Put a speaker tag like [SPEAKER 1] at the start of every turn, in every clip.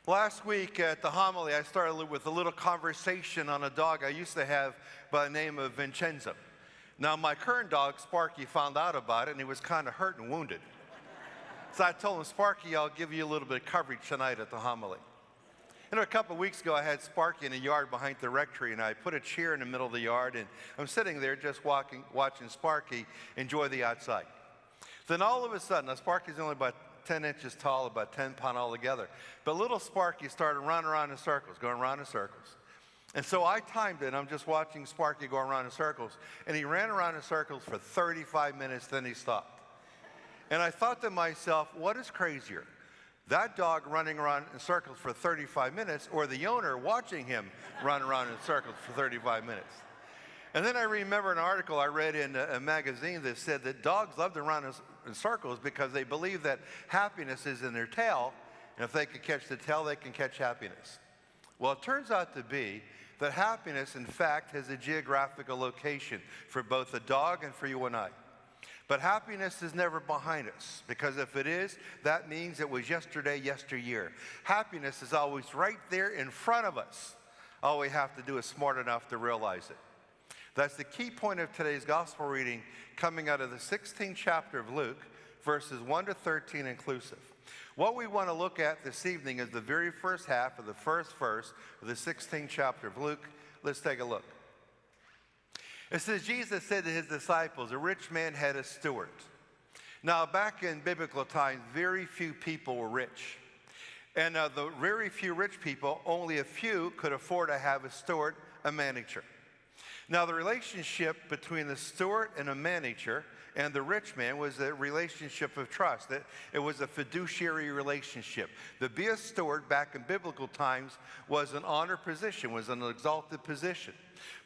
[SPEAKER 1] Last week at the homily, I started with a little conversation on a dog I used to have by the name of Vincenzo. Now, my current dog, Sparky, found out about it, and he was kind of hurt and wounded. So I told him, Sparky, I'll give you a little bit of coverage tonight at the homily. A couple of weeks ago, I had Sparky in the yard behind the rectory, and I put a chair in the middle of the yard, and I'm sitting there just watching Sparky enjoy the outside. Then all of a sudden, now Sparky's only about 10 inches tall, about 10 pounds altogether. But little Sparky started running around in circles, going around in circles. And so I timed it. I'm just watching Sparky go around in circles. And he ran around in circles for 35 minutes, then he stopped. And I thought to myself, what is crazier? That dog running around in circles for 35 minutes, or the owner watching him run around in circles for 35 minutes? And then I remember an article I read in a magazine that said that dogs love to run in circles because they believe that happiness is in their tail, and if they can catch the tail, they can catch happiness. Well, it turns out to be that happiness, in fact, has a geographical location for both the dog and for you and I. But happiness is never behind us, because if it is, that means it was yesterday, yesteryear. Happiness is always right there in front of us. All we have to do is smart enough to realize it. That's the key point of today's gospel reading, coming out of the 16th chapter of Luke, verses 1 to 13 inclusive. What we want to look at this evening is the very first half of the first verse of the 16th chapter of Luke. Let's take a look. It says, Jesus said to his disciples, a rich man had a steward. Now, back in biblical times, very few people were rich. And the very few rich people, only a few could afford to have a steward, a manager. Now, the relationship between the steward and a manager and the rich man was a relationship of trust. It was a fiduciary relationship. To be a steward back in biblical times was an honored position, was an exalted position.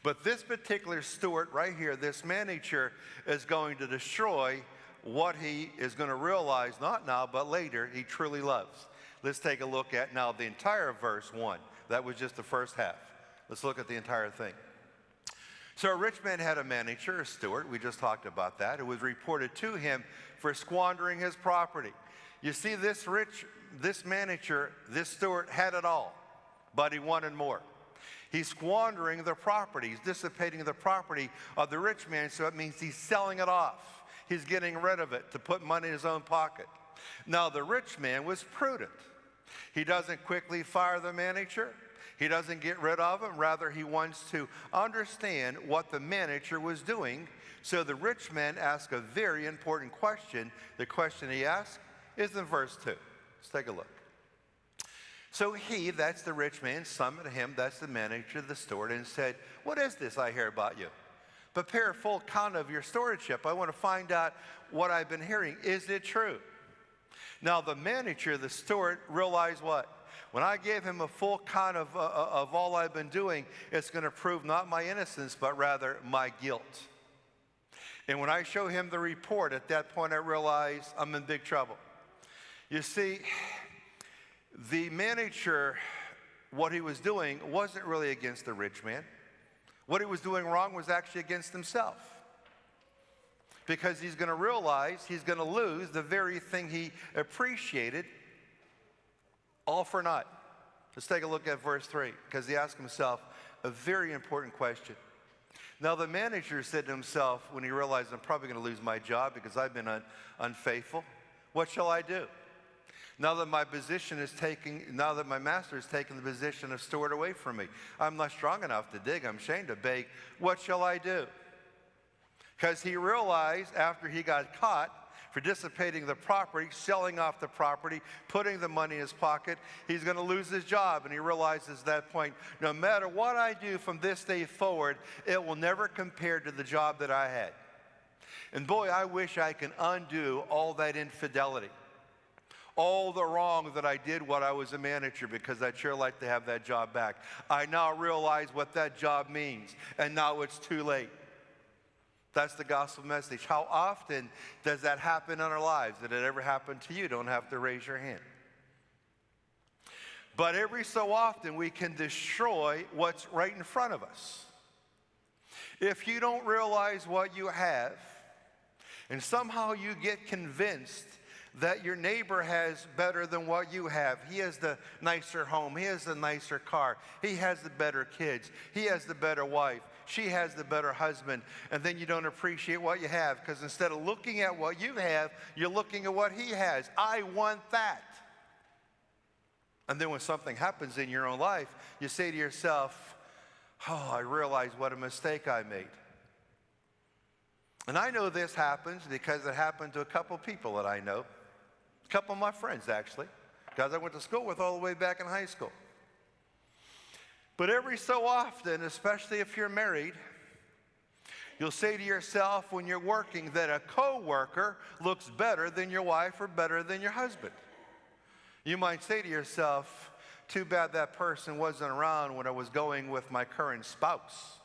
[SPEAKER 1] But this particular steward right here, this manager, is going to destroy what he is going to realize, not now, but later, he truly loves. Let's take a look at now the entire verse 1. That was just the first half. Let's look at the entire thing. So a rich man had a manager, a steward, we just talked about that, who was reported to him for squandering his property. You see, this manager, this steward had it all, but he wanted more. He's squandering the property, he's dissipating the property of the rich man, so it means he's selling it off. He's getting rid of it to put money in his own pocket. Now, the rich man was prudent. He doesn't quickly fire the manager. He doesn't get rid of him. Rather, he wants to understand what the manager was doing. So the rich man asked a very important question. The question he asked is in verse 2. Let's take a look. So he, that's the rich man, summoned him, that's the manager, the steward, and said, what is this I hear about you? Prepare a full account of your stewardship. I want to find out what I've been hearing. Is it true? Now the manager, the steward, realized what? When I gave him a full count of all I've been doing, it's going to prove not my innocence, but rather my guilt. And when I show him the report, at that point I realize I'm in big trouble. You see, the manager, what he was doing wasn't really against the rich man. What he was doing wrong was actually against himself. Because he's going to realize he's going to lose the very thing he appreciated, all for naught. Let's take a look at verse 3, because he asked himself a very important question. Now the manager said to himself, when he realized I'm probably going to lose my job because I've been unfaithful, what shall I do? Now that my master is taking the position of steward away from me, I'm not strong enough to dig, I'm ashamed to beg, what shall I do? Because he realized after he got caught for dissipating the property, selling off the property, putting the money in his pocket, he's going to lose his job. And he realizes at that point, no matter what I do from this day forward, it will never compare to the job that I had. And boy, I wish I can undo all that infidelity, all the wrong that I did when I was a manager, because I'd sure like to have that job back. I now realize what that job means, and now it's too late. That's the gospel message. How often does that happen in our lives? Did it ever happen to you? Don't have to raise your hand. But every so often we can destroy what's right in front of us. If you don't realize what you have, and somehow you get convinced that your neighbor has better than what you have. He has the nicer home. He has the nicer car. He has the better kids. He has the better wife. She has the better husband. And then you don't appreciate what you have, because instead of looking at what you have, you're looking at what he has. I want that. And then when something happens in your own life, you say to yourself, oh, I realize what a mistake I made. And I know this happens because it happened to a couple people that I know. A couple of my friends, actually, guys I went to school with all the way back in high school. But every so often, especially if you're married, you'll say to yourself when you're working that a coworker looks better than your wife or better than your husband. You might say to yourself, too bad that person wasn't around when I was going with my current spouse.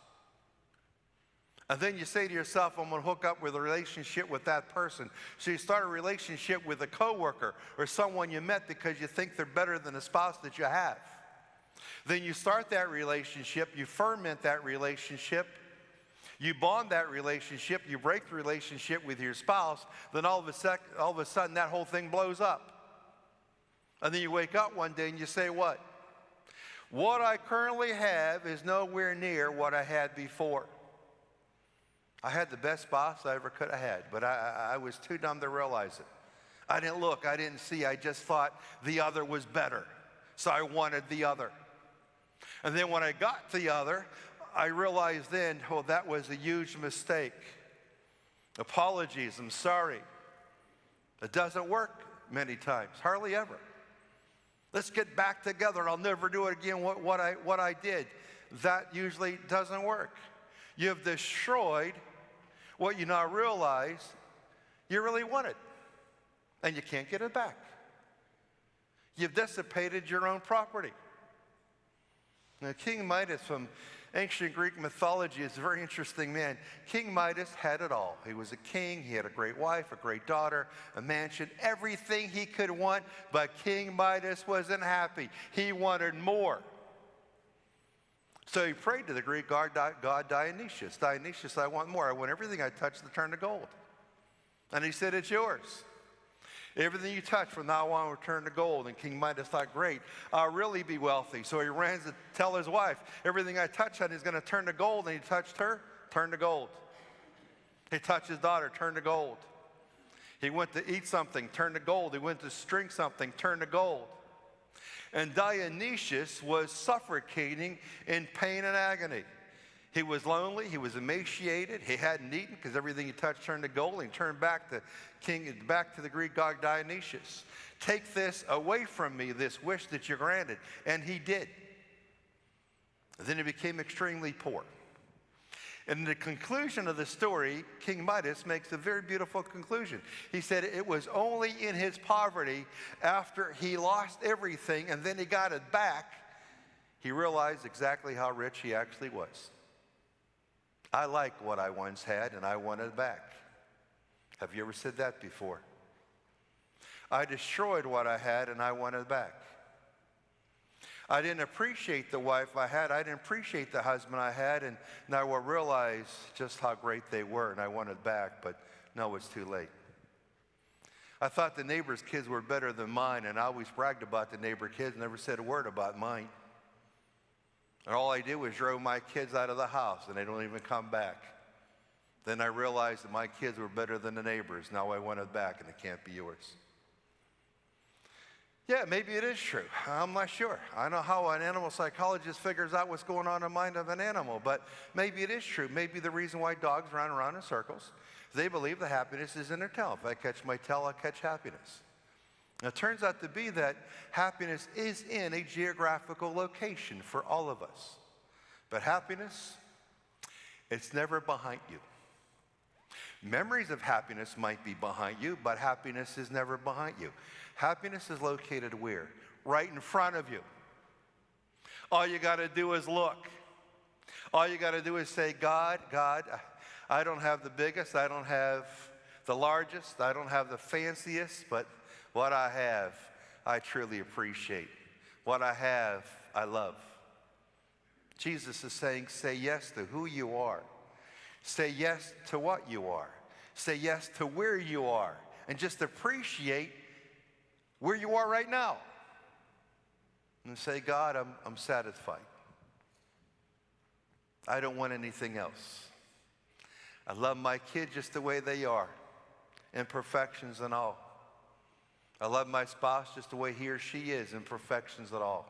[SPEAKER 1] And then you say to yourself, I'm going to hook up with a relationship with that person. So you start a relationship with a coworker or someone you met because you think they're better than the spouse that you have. Then you start that relationship, you ferment that relationship, you bond that relationship, you break the relationship with your spouse, then all of a sudden that whole thing blows up. And then you wake up one day and you say, what? What I currently have is nowhere near what I had before. I had the best boss I ever could have had, but I was too dumb to realize it. I didn't look, I didn't see, I just thought the other was better. So I wanted the other. And then when I got the other, I realized then, oh, that was a huge mistake. Apologies, I'm sorry. It doesn't work many times, hardly ever. Let's get back together and I'll never do it again what I did. That usually doesn't work. You have destroyed what you now realize you really wanted, and you can't get it back. You've dissipated your own property. Now, King Midas from ancient Greek mythology is a very interesting man. King Midas had it all. He was a king, he had a great wife, a great daughter, a mansion, everything he could want, but King Midas wasn't happy. He wanted more. So he prayed to the Greek god Dionysius. Dionysius, I want more. I want everything I touch to turn to gold. And he said, it's yours. Everything you touch from now on will turn to gold. And King Midas thought, great, I'll really be wealthy. So he ran to tell his wife, everything I touch on is going to turn to gold. And he touched her, turned to gold. He touched his daughter, turned to gold. He went to eat something, turned to gold. He went to drink something, turned to gold. And Dionysius was suffocating in pain and agony. He was lonely, he was emaciated, he hadn't eaten because everything he touched turned to gold. And he turned back to the Greek god Dionysius. Take this away from me, this wish that you granted. And he did. Then he became extremely poor. In the conclusion of the story, King Midas makes a very beautiful conclusion. He said it was only in his poverty, after he lost everything and then he got it back, he realized exactly how rich he actually was. I like what I once had and I want it back. Have you ever said that before? I destroyed what I had and I want it back. I didn't appreciate the wife I had. I didn't appreciate the husband I had. And now I realize just how great they were, and I want it back, but no, it's too late. I thought the neighbor's kids were better than mine, and I always bragged about the neighbor kids, never said a word about mine. And all I did was drove my kids out of the house, and they don't even come back. Then I realized that my kids were better than the neighbors. Now I want it back, and it can't be yours. Yeah, maybe it is true. I'm not sure. I don't know how an animal psychologist figures out what's going on in the mind of an animal, but maybe it is true. Maybe the reason why dogs run around in circles, they believe the happiness is in their tail. If I catch my tail, I'll catch happiness. Now, it turns out to be that happiness is in a geographical location for all of us. But happiness, it's never behind you. Memories of happiness might be behind you, but happiness is never behind you. Happiness is located where? Right in front of you. All you got to do is look. All you got to do is say, God, I don't have the biggest, I don't have the largest, I don't have the fanciest, but what I have, I truly appreciate. What I have, I love. Jesus is saying, say yes to who you are. Say yes to what you are. Say yes to where you are. And just appreciate where you are right now and say, God, I'm satisfied. I don't want anything else. I love my kids just the way they are, imperfections and all. I love my spouse just the way he or she is, imperfections and all.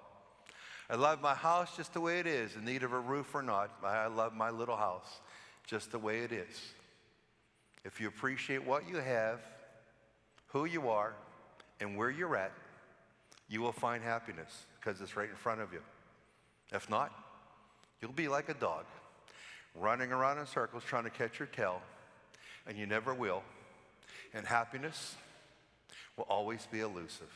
[SPEAKER 1] I love my house just the way it is, in need of a roof or not. I love my little house just the way it is. If you appreciate what you have, who you are, and where you're at, you will find happiness because it's right in front of you. If not, you'll be like a dog, running around in circles trying to catch your tail, and you never will. And happiness will always be elusive.